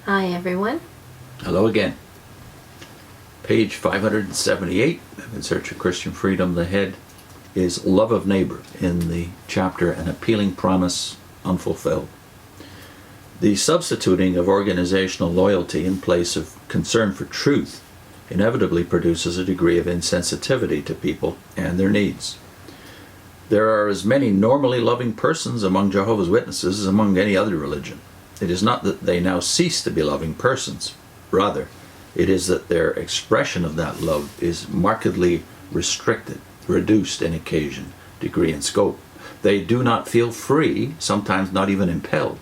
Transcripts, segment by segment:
Hi, everyone. Hello again. Page 578 of In Search of Christian Freedom. The head is Love of Neighbor in the chapter An Appealing Promise, Unfulfilled. The substituting of organizational loyalty in place of concern for truth inevitably produces a degree of insensitivity to people and their needs. There are as many normally loving persons among Jehovah's Witnesses as among any other religion. It is not that they now cease to be loving persons. Rather, it is that their expression of that love is markedly restricted, reduced in occasion, degree, and scope. They do not feel free, sometimes not even impelled,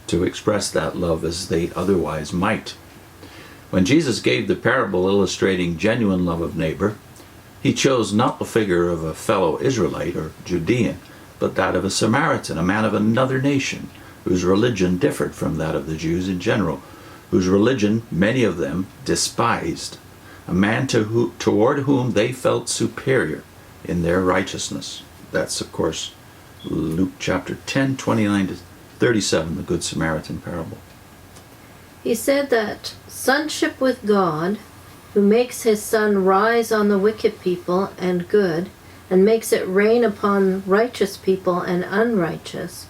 to express that love as they otherwise might. When Jesus gave the parable illustrating genuine love of neighbor, he chose not the figure of a fellow Israelite or Judean, but that of a Samaritan, a man of another nation, whose religion differed from that of the Jews in general, whose religion many of them despised, a man toward whom they felt superior in their righteousness. That's, of course, Luke chapter 10, 29 to 37, the Good Samaritan parable. He said that sonship with God, who makes his sun rise on the wicked people and good, and makes it rain upon righteous people and unrighteous,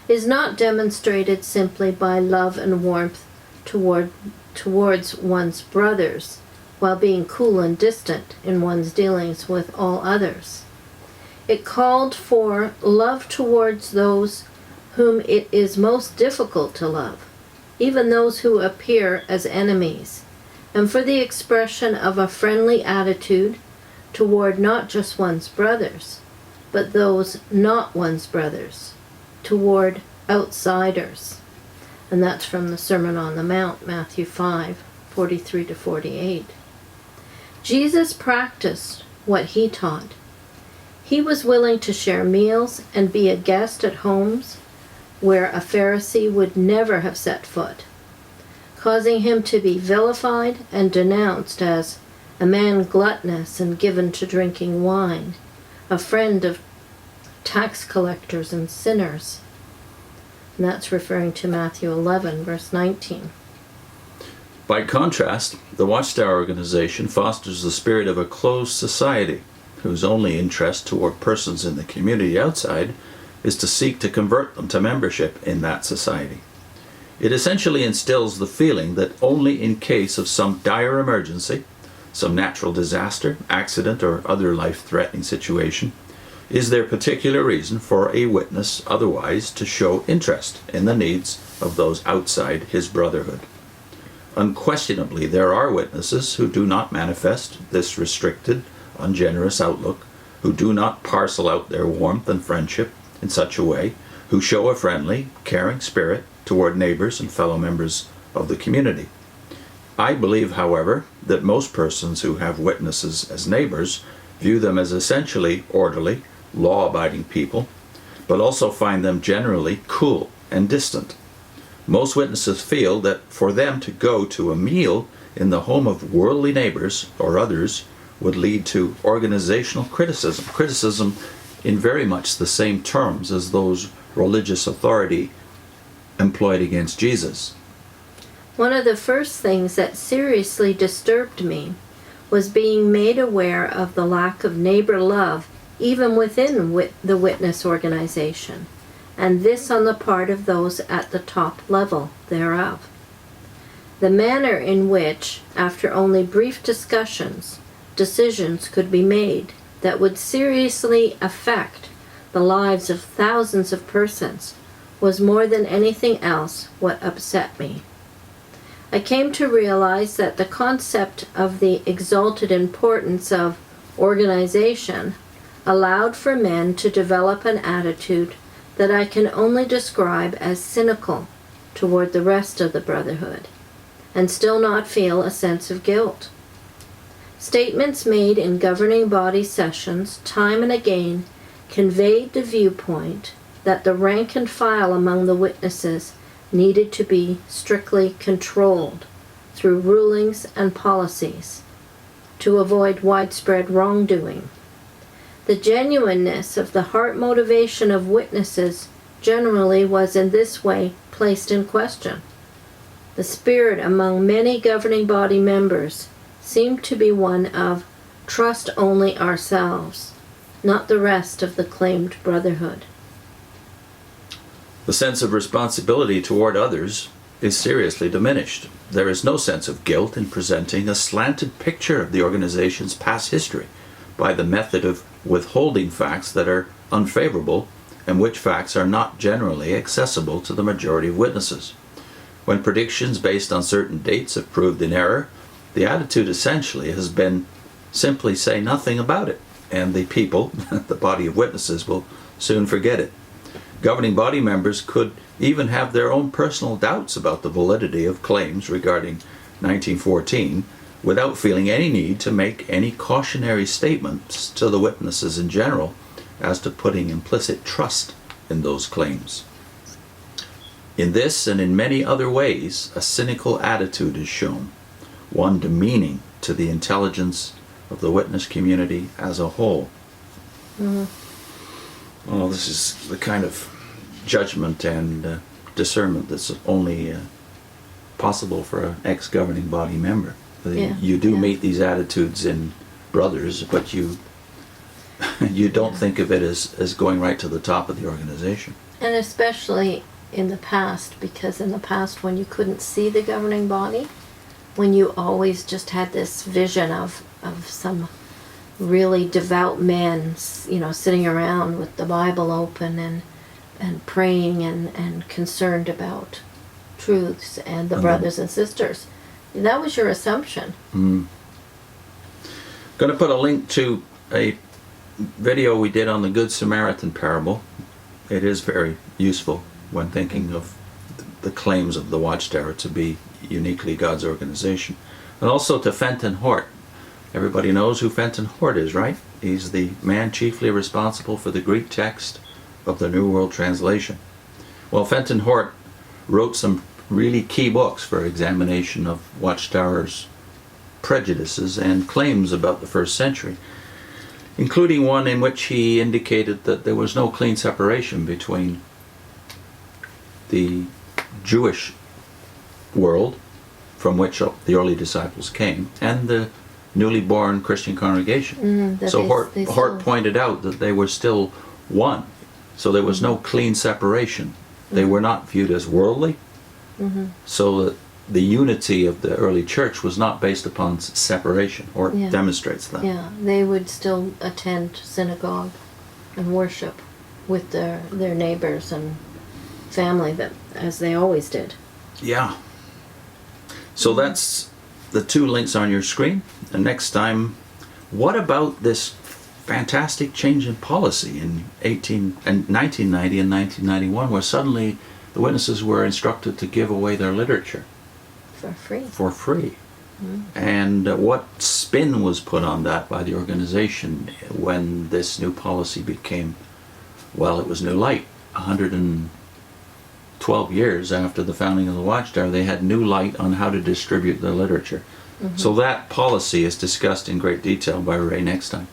is not demonstrated simply by love and warmth towards one's brothers, while being cool and distant in one's dealings with all others. It called for love towards those whom it is most difficult to love, even those who appear as enemies, and for the expression of a friendly attitude toward not just one's brothers, but those not one's brothers, toward outsiders. And that's from the Sermon on the Mount, Matthew 5, 43 to 48. Jesus practiced what he taught. He was willing to share meals and be a guest at homes where a Pharisee would never have set foot, causing him to be vilified and denounced as a man gluttonous and given to drinking wine, a friend of tax collectors and sinners. And that's referring to Matthew 11, verse 19. By contrast, the Watchtower organization fosters the spirit of a closed society, whose only interest toward persons in the community outside is to seek to convert them to membership in that society. It essentially instills the feeling that only in case of some dire emergency, some natural disaster, accident, or other life-threatening situation, is there particular reason for a witness otherwise to show interest in the needs of those outside his brotherhood. Unquestionably, there are witnesses who do not manifest this restricted, ungenerous outlook, who do not parcel out their warmth and friendship in such a way, who show a friendly, caring spirit toward neighbors and fellow members of the community. I believe, however, that most persons who have witnesses as neighbors view them as essentially orderly, law-abiding people, but also find them generally cool and distant. Most witnesses feel that for them to go to a meal in the home of worldly neighbors or others would lead to organizational criticism in very much the same terms as those religious authority employed against Jesus. One of the first things that seriously disturbed me was being made aware of the lack of neighbor love even within the witness organization, and this on the part of those at the top level thereof. The manner in which, after only brief discussions, decisions could be made that would seriously affect the lives of thousands of persons was more than anything else what upset me. I came to realize that the concept of the exalted importance of organization allowed for men to develop an attitude that I can only describe as cynical toward the rest of the brotherhood, and still not feel a sense of guilt. Statements made in governing body sessions time and again conveyed the viewpoint that the rank and file among the witnesses needed to be strictly controlled through rulings and policies to avoid widespread wrongdoing. The genuineness of the heart motivation of witnesses generally was in this way placed in question. The spirit among many governing body members seemed to be one of trust only ourselves, not the rest of the claimed brotherhood. The sense of responsibility toward others is seriously diminished. There is no sense of guilt in presenting a slanted picture of the organization's past history by the method of withholding facts that are unfavorable and which facts are not generally accessible to the majority of witnesses. When predictions based on certain dates have proved in error, the attitude essentially has been simply say nothing about it, and the people, the body of witnesses, will soon forget it. Governing body members could even have their own personal doubts about the validity of claims regarding 1914 without feeling any need to make any cautionary statements to the witnesses in general as to putting implicit trust in those claims. In this and in many other ways, a cynical attitude is shown, one demeaning to the intelligence of the witness community as a whole. Well, this is the kind of judgment and discernment that's only possible for an ex-governing body member. You do meet these attitudes in brothers, but you don't think of it as going right to the top of the organization. And especially in the past, because in the past when you couldn't see the governing body, when you always just had this vision of some really devout men, sitting around with the Bible open and praying and concerned about truths and the brothers and sisters. That was your assumption. Going to put a link to a video we did on the Good Samaritan parable. It is very useful when thinking of the claims of the Watchtower to be uniquely God's organization. And also to Fenton Hort. Everybody knows who Fenton Hort is, right? He's the man chiefly responsible for the Greek text of the New World Translation. Well, Fenton Hort wrote some really key books for examination of Watchtower's prejudices and claims about the first century, including one in which he indicated that there was no clean separation between the Jewish world from which the early disciples came and the newly born Christian congregation. So Hort pointed out that they were still one. So there was no clean separation. They were not viewed as worldly. So that the unity of the early church was not based upon separation, or demonstrates that. Yeah, they would still attend synagogue and worship with their neighbors and family, as they always did. Yeah. So that's the two links on your screen. And next time, what about this fantastic change in policy in 1990 and 1991, where suddenly the witnesses were instructed to give away their literature for free. And what spin was put on that by the organization when this new policy became, well, it was new light. 112 years after the founding of the Watchtower, they had new light on how to distribute the literature. So that policy is discussed in great detail by Ray next time.